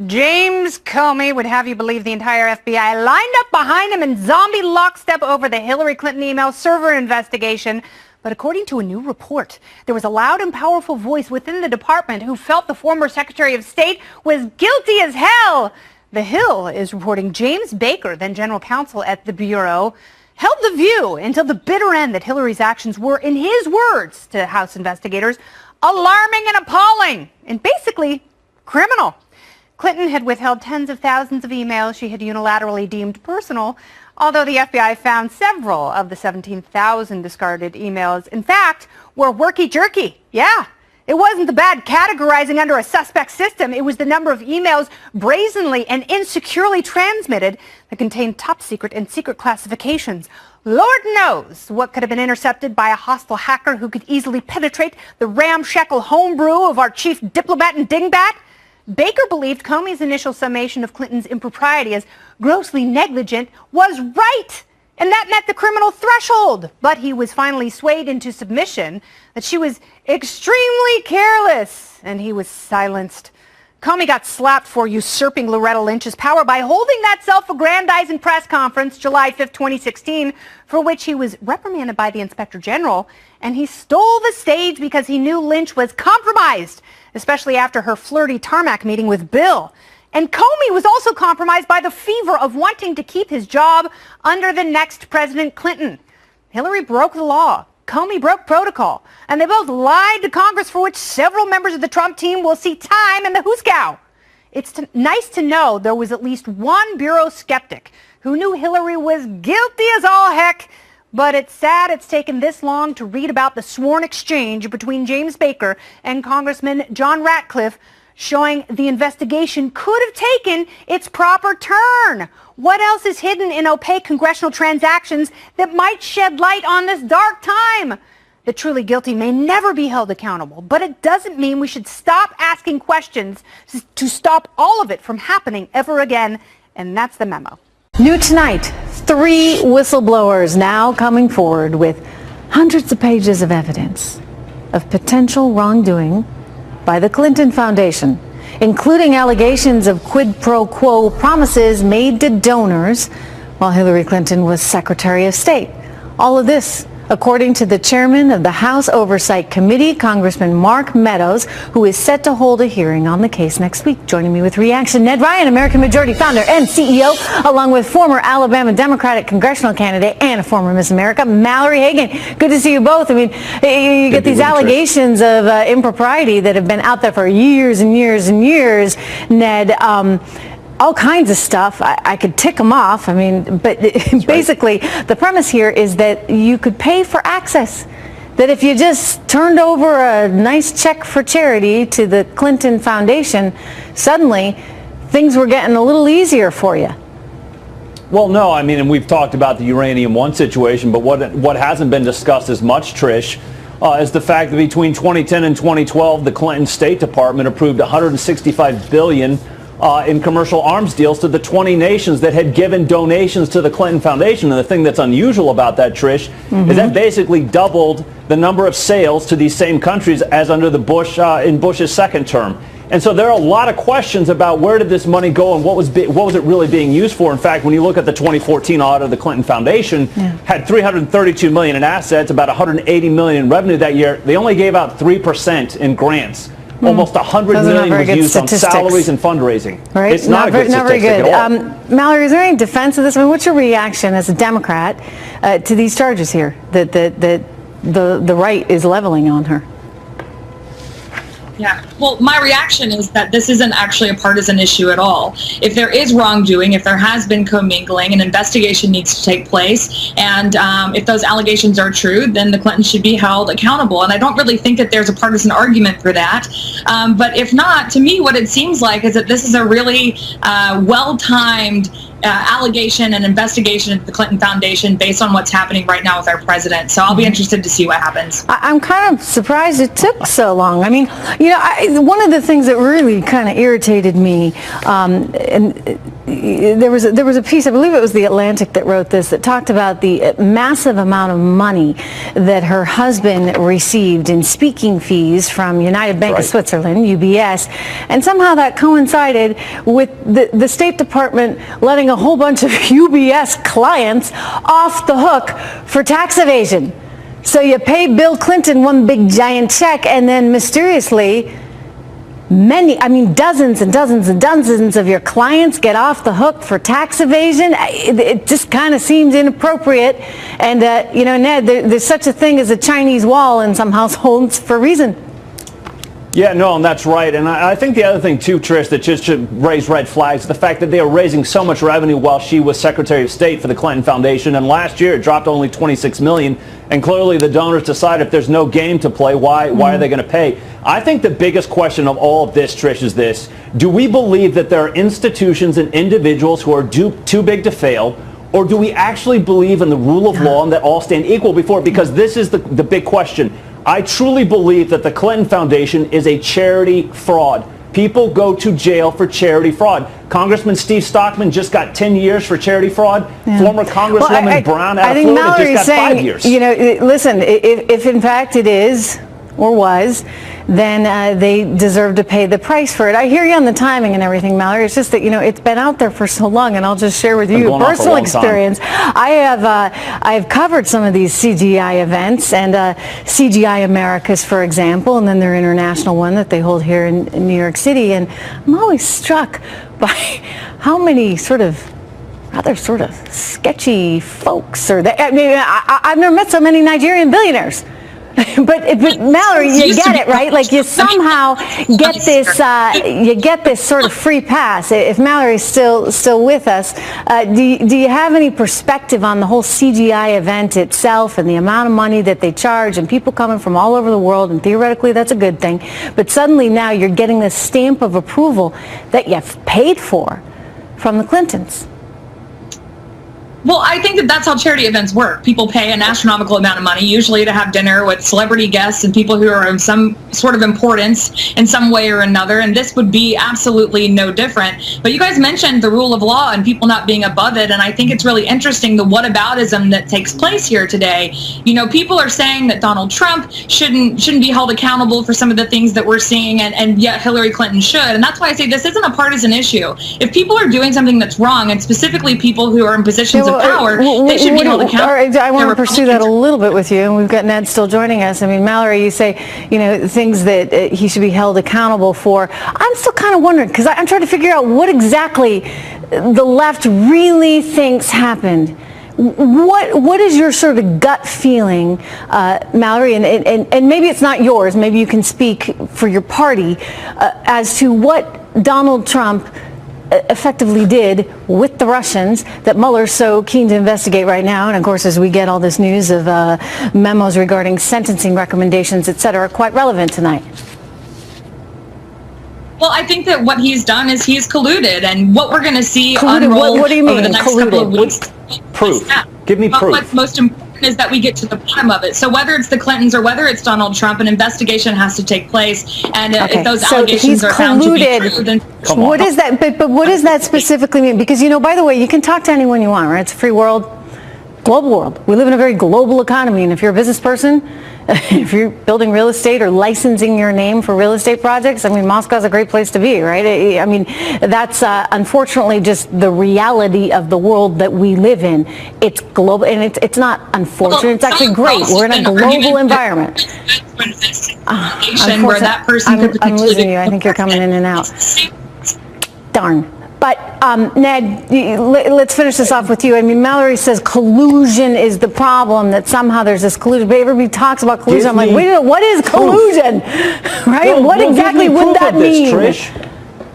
James Comey would have you believe the entire FBI lined up behind him in zombie lockstep over the Hillary Clinton email server investigation. But according to a new report, there was a loud and powerful voice within the department who felt the former Secretary of State was guilty as hell. The Hill is reporting James Baker, then general counsel at the Bureau, held the view until the bitter end that Hillary's actions were, in his words to House investigators, alarming and appalling and basically criminal. Clinton had withheld tens of thousands of emails she had unilaterally deemed personal, although the FBI found several of the 17,000 discarded emails, in fact, were worky-jerky. Yeah, it wasn't the bad categorizing under a suspect system. It was the number of emails brazenly and insecurely transmitted that contained top secret and secret classifications. Lord knows what could have been intercepted by a hostile hacker who could easily penetrate the ramshackle homebrew of our chief diplomat and dingbat. Baker believed Comey's initial summation of Clinton's impropriety as grossly negligent was right, and that met the criminal threshold. But he was finally swayed into submission that she was extremely careless, and he was silenced. Comey got slapped for usurping Loretta Lynch's power by holding that self-aggrandizing press conference July 5th, 2016, for which he was reprimanded by the Inspector General, and he stole the stage because he knew Lynch was compromised, especially after her flirty tarmac meeting with Bill. And Comey was also compromised by the fever of wanting to keep his job under the next President Clinton. Hillary broke the law. Comey broke protocol. And they both lied to Congress, for which several members of the Trump team will see time in the hoosegow. It's nice to know there was at least one bureau skeptic who knew Hillary was guilty as all heck. But it's sad it's taken this long to read about the sworn exchange between James Baker and Congressman John Ratcliffe, showing the investigation could have taken its proper turn. What else is hidden in opaque congressional transactions that might shed light on this dark time? The truly guilty may never be held accountable, but it doesn't mean we should stop asking questions to stop all of it from happening ever again. And that's the memo. New tonight, 3 whistleblowers now coming forward with hundreds of pages of evidence of potential wrongdoing by the Clinton Foundation, including allegations of quid pro quo promises made to donors while Hillary Clinton was Secretary of State. All of this, according to the chairman of the House Oversight Committee, Congressman Mark Meadows, who is set to hold a hearing on the case next week. Joining me with reaction, Ned Ryan, American Majority founder and CEO, along with former Alabama Democratic congressional candidate and a former Miss America, Mallory Hagan. Good to see you both. I mean, you get these allegations of impropriety that have been out there for years and years and years, Ned. All kinds of stuff. I could tick them off. I mean, but basically the premise here is that you could pay for access. That if you just turned over a nice check for charity to the Clinton Foundation, suddenly things were getting a little easier for you. Well, no, I mean, and we've talked about the Uranium One situation, but what hasn't been discussed as much, Trish, is the fact that between 2010 and 2012, the Clinton State Department approved $165 billion in commercial arms deals to the 20 nations that had given donations to the Clinton Foundation. And the thing that's unusual about that, Trish, is that basically doubled the number of sales to these same countries as under the in Bush's second term. And so there are a lot of questions about where did this money go and what was it really being used for. In fact, when you look at the 2014 audit of the Clinton Foundation, had $332 million in assets, about $180 million in revenue that year. They only gave out 3% in grants. Almost $100 million was used on salaries and fundraising. Right? It's not very good. Mallory, is there any defense of this? I mean, what's your reaction as a Democrat to these charges here that the right is leveling on her? Yeah, well, my reaction is that this isn't actually a partisan issue at all. If there is wrongdoing, if there has been commingling, an investigation needs to take place, and if those allegations are true, then the Clintons should be held accountable. And I don't really think that there's a partisan argument for that. But if not, to me, what it seems like is that this is a really well-timed allegation and investigation into the Clinton Foundation based on what's happening right now with our president. So I'll be interested to see what happens. I'm kind of surprised it took so long. I mean, you know, one of the things that really kind of irritated me, and there was a piece, I believe it was The Atlantic that wrote this, that talked about the massive amount of money that her husband received in speaking fees from United Bank of Switzerland, UBS, and somehow that coincided with the State Department letting a whole bunch of UBS clients off the hook for tax evasion. So you pay Bill Clinton one big giant check, and then mysteriously dozens and dozens and dozens of your clients get off the hook for tax evasion. It just kind of seems inappropriate. And, Ned, there's such a thing as a Chinese wall in some households for a reason. Yeah, no, and that's right. And I think the other thing, too, Trish, that just should raise red flags is the fact that they are raising so much revenue while she was Secretary of State for the Clinton Foundation. And last year it dropped to only $26 million. And clearly the donors decide if there's no game to play, why are they going to pay? I think the biggest question of all of this, Trish, is this. Do we believe that there are institutions and individuals who are too big to fail? Or do we actually believe in the rule of law and that all stand equal before it? Because this is the big question. I truly believe that the Clinton Foundation is a charity fraud. People go to jail for charity fraud. Congressman Steve Stockman just got 10 years for charity fraud. Yeah. Former Congresswoman Brown out of Florida Mallory's just got saying, 5 years. Listen, if in fact it is or was, then they deserve to pay the price for it. I hear you on the timing and everything, Mallory. It's just that, it's been out there for so long, and I'll just share with you a personal experience. I've covered some of these CGI events, and CGI Americas, for example, and then their international one that they hold here in New York City, and I'm always struck by how many rather sketchy folks I've never met so many Nigerian billionaires. But Mallory, you get it, right? Like you somehow get this sort of free pass. If Mallory's still with us, do you have any perspective on the whole CGI event itself and the amount of money that they charge and people coming from all over the world, and theoretically that's a good thing, but suddenly now you're getting this stamp of approval that you've paid for from the Clintons? Well, I think that's how charity events work. People pay an astronomical amount of money, usually to have dinner with celebrity guests and people who are of some sort of importance in some way or another, and this would be absolutely no different. But you guys mentioned the rule of law and people not being above it, and I think it's really interesting the whataboutism that takes place here today. People are saying that Donald Trump shouldn't be held accountable for some of the things that we're seeing, and yet Hillary Clinton should. And that's why I say this isn't a partisan issue. If people are doing something that's wrong, and specifically people who are in positions of power, they should be held accountable. I want to pursue that a little bit with you, and we've got Ned still joining us. Mallory, you say, things that he should be held accountable for. I'm still kind of wondering, because I'm trying to figure out what exactly the left really thinks happened. What is your sort of gut feeling, Mallory, and maybe it's not yours, maybe you can speak for your party, as to what Donald Trump effectively did with the Russians that Mueller's so keen to investigate right now, and of course as we get all this news of memos regarding sentencing recommendations, etc., quite relevant tonight. Well, I think that what he's done is he's colluded, and what we're going to see unroll what do you mean, over the next couple of weeks. Proof. Give me proof. What's most important is that we get to the bottom of it. So whether it's the Clintons or whether it's Donald Trump, an investigation has to take place, and if those allegations are found to be true, then what is that? But what does that specifically mean? Because by the way, you can talk to anyone you want, right? It's a free world, global world. We live in a very global economy, and if you're a business person, if you're building real estate or licensing your name for real estate projects, Moscow's a great place to be, right? That's unfortunately just the reality of the world that we live in. It's global, and it's not unfortunate. It's actually great. We're in a global environment. Where that person I'm losing you. I think you're coming in and out. Darn. But Ned, let's finish this off with you. Mallory says collusion is the problem, that somehow there's this collusion. But everybody talks about collusion. I'm like, wait a minute, what is collusion? Right? What exactly would that mean? Trish?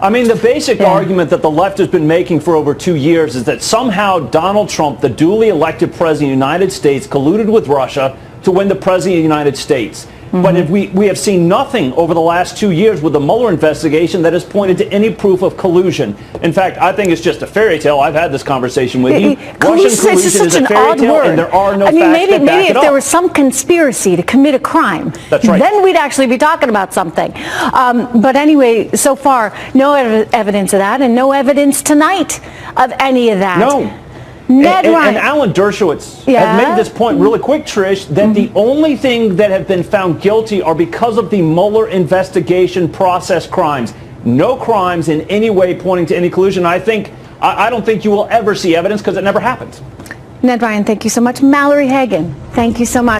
The basic argument that the left has been making for over 2 years is that somehow Donald Trump, the duly elected president of the United States, colluded with Russia to win the president of the United States. But if we have seen nothing over the last 2 years with the Mueller investigation that has pointed to any proof of collusion. In fact, I think it's just a fairy tale. I've had this conversation with you. Russian collusion is a fairy tale, and there are no facts that back it up. Maybe if there was some conspiracy to commit a crime, that's right, then we'd actually be talking about something. But anyway, so far, no evidence of that, and no evidence tonight of any of that. No. Ned Ryan. And Alan Dershowitz has made this point really quick, Trish, that the only thing that have been found guilty are because of the Mueller investigation process crimes. No crimes in any way pointing to any collusion. I don't think you will ever see evidence because it never happened. Ned Ryan, thank you so much. Mallory Hagan, thank you so much.